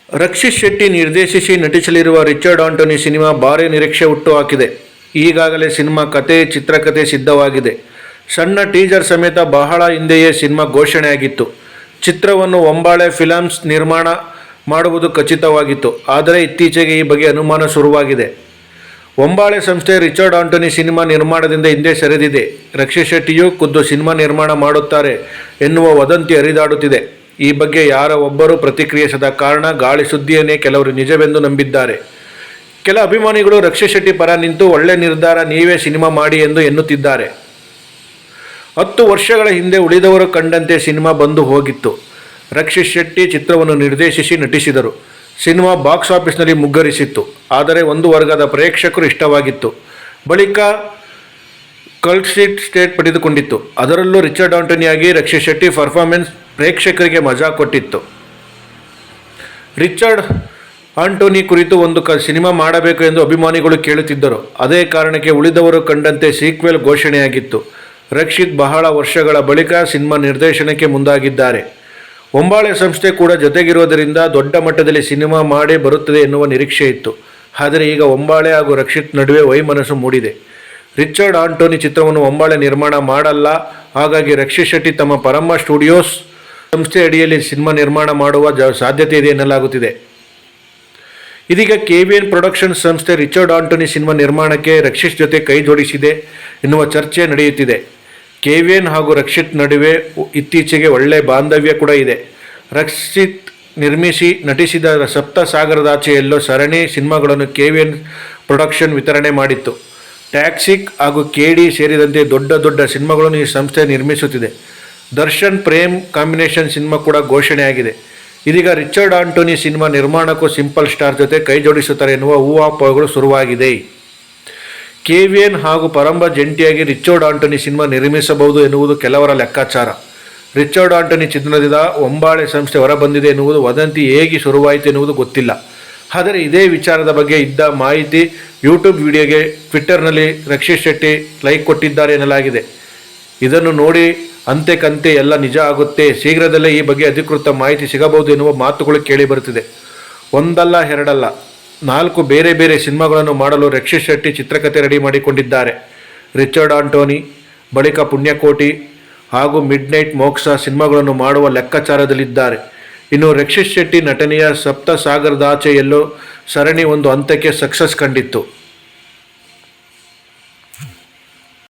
Rakshit Shetty ನಿರ್ದೇಶಿಸಿ ನಟಿಸಲಿರುವ Richard Antony cinema ಭಾರೀ ನಿರೀಕ್ಷೆ ಹುಟ್ಟುಹಾಕಿದೆ. ಈಗಾಗಲೇ ಸಿನಿಮಾ ಕತೆ, ಚಿತ್ರಕಥೆ ಸಿದ್ಧವಾಗಿದೆ. ಸಣ್ಣ ಟೀಸರ್ ಸಮೇತ ಬಹಳ ಹಿಂದೆಯೇ ಸಿನಿಮಾ ಘೋಷಣೆಯಾಗಿತ್ತು. ಚಿತ್ರವನ್ನು ಒಂಬಾಳೆ ಫಿಲಮ್ಸ್ ನಿರ್ಮಾಣ ಮಾಡುವುದು ಖಚಿತವಾಗಿತ್ತು. ಆದರೆ ಇತ್ತೀಚೆಗೆ ಈ ಬಗ್ಗೆ ಅನುಮಾನ ಶುರುವಾಗಿದೆ. ಒಂಬಾಳೆ ಸಂಸ್ಥೆ ರಿಚರ್ಡ್ ಆಂಟೋನಿ ಸಿನಿಮಾ ನಿರ್ಮಾಣದಿಂದ ಹಿಂದೆ ಸರಿದಿದೆ. ರಕ್ಷಿತ್ ಶೆಟ್ಟಿಯೂ ಖುದ್ದು ಸಿನಿಮಾ ನಿರ್ಮಾಣ ಮಾಡುತ್ತಾರೆ ಎನ್ನುವ ವದಂತಿ ಹರಿದಾಡುತ್ತಿದೆ. ಈ ಬಗ್ಗೆ ಯಾರ ಒಬ್ಬರೂ ಪ್ರತಿಕ್ರಿಯಿಸದ ಕಾರಣ ಗಾಳಿ ಸುದ್ದಿಯನ್ನೇ ಕೆಲವರು ನಿಜವೆಂದು ನಂಬಿದ್ದಾರೆ. ಕೆಲ ಅಭಿಮಾನಿಗಳು ರಕ್ಷಿತ್ ಶೆಟ್ಟಿ ಪರ ನಿಂತು ಒಳ್ಳೆ ನಿರ್ಧಾರ, ನೀವೇ ಸಿನಿಮಾ ಮಾಡಿ ಎಂದು ಎನ್ನುತ್ತಿದ್ದಾರೆ. 10 ವರ್ಷಗಳ ಹಿಂದೆ ಉಳಿದವರು ಕಂಡಂತೆ ಸಿನಿಮಾ ಬಂದು ಹೋಗಿತ್ತು. ರಕ್ಷಿತ್ ಶೆಟ್ಟಿ ಚಿತ್ರವನ್ನು ನಿರ್ದೇಶಿಸಿ ನಟಿಸಿದರು. ಸಿನಿಮಾ ಬಾಕ್ಸ್ ಆಫೀಸ್ನಲ್ಲಿ ಮುಗ್ಗರಿಸಿತ್ತು. ಆದರೆ ಒಂದು ವರ್ಗದ ಪ್ರೇಕ್ಷಕರು ಇಷ್ಟವಾಗಿತ್ತು. ಬಳಿಕ ಕಲ್ಟ್ ಸ್ಟೇಟ್ ಪಡೆದುಕೊಂಡಿತ್ತು. ಅದರಲ್ಲೂ ರಿಚರ್ಡ್ ಆಂಟೋನಿಯಾಗಿ ರಕ್ಷಿತ್ ಶೆಟ್ಟಿ ಪರ್ಫಾರ್ಮೆನ್ಸ್ ಪ್ರೇಕ್ಷಕರಿಗೆ ಮಜಾ ಕೊಟ್ಟಿತ್ತು. ರಿಚರ್ಡ್ ಆಂಟೋನಿ ಕುರಿತು ಒಂದು ಸಿನಿಮಾ ಮಾಡಬೇಕು ಎಂದು ಅಭಿಮಾನಿಗಳು ಕೇಳುತ್ತಿದ್ದರು. ಅದೇ ಕಾರಣಕ್ಕೆ ಉಳಿದವರು ಕಂಡಂತೆ ಸೀಕ್ವೆಲ್ ಘೋಷಣೆಯಾಗಿತ್ತು. ರಕ್ಷಿತ್ ಬಹಳ ವರ್ಷಗಳ ಬಳಿಕ ಸಿನಿಮಾ ನಿರ್ದೇಶನಕ್ಕೆ ಮುಂದಾಗಿದ್ದಾರೆ. ಒಂಬಾಳೆ ಸಂಸ್ಥೆ ಕೂಡ ಜೊತೆಗಿರುವುದರಿಂದ ದೊಡ್ಡ ಮಟ್ಟದಲ್ಲಿ ಸಿನಿಮಾ ಮಾಡೇ ಬರುತ್ತದೆ ಎನ್ನುವ ನಿರೀಕ್ಷೆ ಇತ್ತು. ಆದರೆ ಈಗ ಒಂಬಾಳೆ ಹಾಗೂ ರಕ್ಷಿತ್ ನಡುವೆ ವೈಮನಸ್ಸು ಮೂಡಿದೆ. ರಿಚರ್ಡ್ ಆಂಟೋನಿ ಚಿತ್ರವನ್ನು ಒಂಬಾಳೆ ನಿರ್ಮಾಣ ಮಾಡಲ್ಲ. ಹಾಗಾಗಿ ರಕ್ಷಿತ್ ಶೆಟ್ಟಿ ತಮ್ಮ ಪರಂಬ ಸ್ಟುಡಿಯೋಸ್ ಸಂಸ್ಥೆ ಅಡಿಯಲ್ಲಿ ಸಿನಿಮಾ ನಿರ್ಮಾಣ ಮಾಡುವ ಸಾಧ್ಯತೆ ಇದೆ ಎನ್ನಲಾಗುತ್ತಿದೆ. ಇದೀಗ KVN ಪ್ರೊಡಕ್ಷನ್ಸ್ ಸಂಸ್ಥೆ ರಿಚರ್ಡ್ ಆಂಟೋನಿ ಸಿನಿಮಾ ನಿರ್ಮಾಣಕ್ಕೆ ರಕ್ಷಿತ್ ಜೊತೆ ಕೈ ಜೋಡಿಸಿದೆ ಎನ್ನುವ ಚರ್ಚೆ ನಡೆಯುತ್ತಿದೆ. KVN ಹಾಗೂ ರಕ್ಷಿತ್ ನಡುವೆ ಇತ್ತೀಚೆಗೆ ಒಳ್ಳೆಯ ಬಾಂಧವ್ಯ ಕೂಡ ಇದೆ. ರಕ್ಷಿತ್ ನಿರ್ಮಿಸಿ ನಟಿಸಿದ ಸಪ್ತ ಸಾಗರದಾಚೆಯಲ್ಲೋ ಸರಣಿ ಸಿನಿಮಾಗಳನ್ನು KVN ಪ್ರೊಡಕ್ಷನ್ ವಿತರಣೆ ಮಾಡಿತ್ತು. ಟ್ಯಾಕ್ಸಿಕ್ ಹಾಗೂ KD ಸೇರಿದಂತೆ ದೊಡ್ಡ ಸಿನಿಮಾಗಳನ್ನು ಈ ಸಂಸ್ಥೆ ನಿರ್ಮಿಸುತ್ತಿದೆ. ದರ್ಶನ್ ಪ್ರೇಮ್ ಕಾಂಬಿನೇಷನ್ ಸಿನಿಮಾ ಕೂಡ ಘೋಷಣೆಯಾಗಿದೆ. ಇದೀಗ ರಿಚರ್ಡ್ ಆಂಟೋನಿ ಸಿನಿಮಾ ನಿರ್ಮಾಣಕ್ಕೂ ಸಿಂಪಲ್ ಸ್ಟಾರ್ ಜೊತೆ ಕೈ ಜೋಡಿಸುತ್ತಾರೆ ಎನ್ನುವ ಊಹಾಪೋಹಗಳು ಶುರುವಾಗಿದೆ. KVN ಹಾಗೂ ಪರಂಬ ಜಂಟಿಯಾಗಿ ರಿಚರ್ಡ್ ಆಂಟೋನಿ ಸಿನಿಮಾ ನಿರ್ಮಿಸಬಹುದು ಎನ್ನುವುದು ಕೆಲವರ ಲೆಕ್ಕಾಚಾರ. ರಿಚರ್ಡ್ ಆಂಟೋನಿ ಚಿತ್ರಣದಿಂದ ಒಂಬಾಳೆ ಸಂಸ್ಥೆ ಹೊರಬಂದಿದೆ ಎನ್ನುವುದು ವದಂತಿ ಹೇಗೆ ಶುರುವಾಯಿತು ಎನ್ನುವುದು ಗೊತ್ತಿಲ್ಲ. ಆದರೆ ಇದೇ ವಿಚಾರದ ಬಗ್ಗೆ ಇದ್ದ ಮಾಹಿತಿ ಯೂಟ್ಯೂಬ್ ವಿಡಿಯೋಗೆ ಟ್ವಿಟ್ಟರ್ನಲ್ಲಿ ರಕ್ಷಿತ್ ಶೆಟ್ಟಿ ಲೈಕ್ ಕೊಟ್ಟಿದ್ದಾರೆ ಎನ್ನಲಾಗಿದೆ. ಇದನ್ನು ನೋಡಿ ಅಂತೆ ಎಲ್ಲ ನಿಜ ಆಗುತ್ತೆ, ಶೀಘ್ರದಲ್ಲೇ ಈ ಬಗ್ಗೆ ಅಧಿಕೃತ ಮಾಹಿತಿ ಸಿಗಬಹುದು ಎನ್ನುವ ಮಾತುಗಳು ಕೇಳಿಬರುತ್ತಿದೆ. ಒಂದಲ್ಲ ಎರಡಲ್ಲ 4 ಬೇರೆ ಸಿನಿಮಾಗಳನ್ನು ಮಾಡಲು ರಕ್ಷಿತ್ ಶೆಟ್ಟಿ ಚಿತ್ರಕಥೆ ರೆಡಿ ಮಾಡಿಕೊಂಡಿದ್ದಾರೆ. ರಿಚರ್ಡ್ ಆಂಟೋನಿ, ಬಳಿಕ ಪುಣ್ಯಕೋಟಿ ಹಾಗೂ ಮಿಡ್ ನೈಟ್ ಮೋಕ್ಷ ಸಿನಿಮಾಗಳನ್ನು ಮಾಡುವ ಲೆಕ್ಕಾಚಾರದಲ್ಲಿದ್ದಾರೆ. ಇನ್ನು ರಕ್ಷಿತ್ ಶೆಟ್ಟಿ ನಟನೆಯ ಸಪ್ತ ಸಾಗರದಾಚೆಯಲ್ಲೋ ಸರಣಿ ಒಂದು ಹಂತಕ್ಕೆ ಸಕ್ಸಸ್ ಕಂಡಿತ್ತು.